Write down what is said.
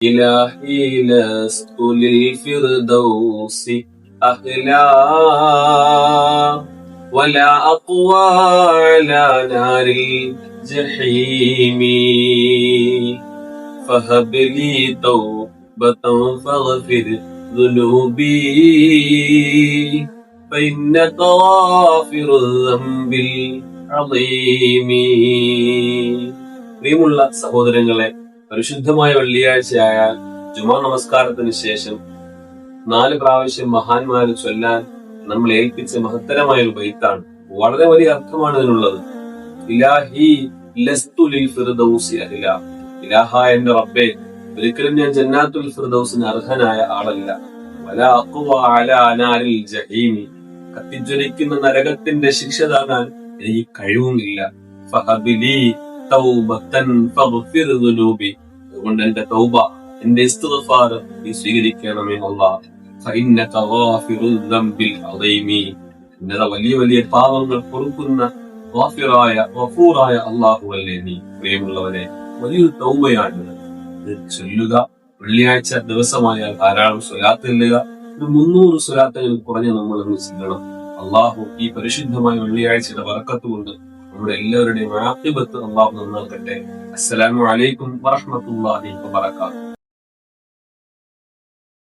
إلهي لست للفردوس أهلا ولا أقوى على نار الجحيم فهب لي توبة فاغفر ذنوبي فإنك غافر الذنب العظيم. പ്രിയമുള്ള സഹോദരങ്ങളെ, പരിശുദ്ധമായ വെള്ളിയാഴ്ചയായ ജുമാ നമസ്കാരത്തിന് ശേഷം 4 പ്രാവശ്യം മഹാന്മാര് ചൊല്ലാൻ നമ്മൾ ഏൽപ്പിച്ച മഹത്തരമായ ഒരു ബൈത്താണ്. വളരെ വലിയ അർത്ഥമാണ് ഇതിനുള്ളത്. ഇലാഹി ലസ്തു ലിൽ ഫിർദൗസി അഹ്ല. ഇലാഹായ എന്റെ റബ്ബേ, ഒരിക്കലും ഞാൻ ജന്നാത്തുൽ ഫിർദൗസിന് അർഹനായ ആളല്ല. വലാ അഖ്വ അലാ നാരിൽ ജഹീമി. കത്തിജ്വലിക്കുന്ന നരകത്തിന്റെ ശിക്ഷ താങ്ങാൻ എനിക്ക് കഴിവുമില്ല. ഫഹബിലി തൗബതൻ ഫഗ്ഫിർ ദുനൂബി. അതുകൊണ്ട് എന്റെ തൗബ, എന്റെ ഇസ്തിഗ്ഫാർ നീ സ്വീകരിക്കണമേ അല്ലാഹ്. ഫഇന്നക ഗാഫിറുൽ ദംബിൽ അദീമി. എന്റെ വലിയ വലിയ പാപങ്ങൾ പൊറുക്കുന്ന ഗഫൂറായ അല്ലാഹുവല്ലേ നീ. പ്രിയമുള്ളവരെ, വലിയൊരു തൗബയാണ് ഇത് ചൊല്ലുക. വെള്ളിയാഴ്ച ദിവസമായാൽ ധാരാളം സ്വലാത്ത് ചെല്ലുക. 300 സ്വലാത്തുകൾ കുറഞ്ഞ് നമ്മൾ ചെല്ലണം. അല്ലാഹു ഈ പരിശുദ്ധമായ വെള്ളിയാഴ്ചയുടെ ബറക്കത്ത് കൊണ്ട് നമ്മുടെ എല്ലാവരുടെയും ആഖിബത്ത് അല്ലാഹു നന്നാക്കട്ടെ. അസ്സലാമു അലൈക്കും വറഹ്മത്തുള്ളാഹി വബറകാതുഹു.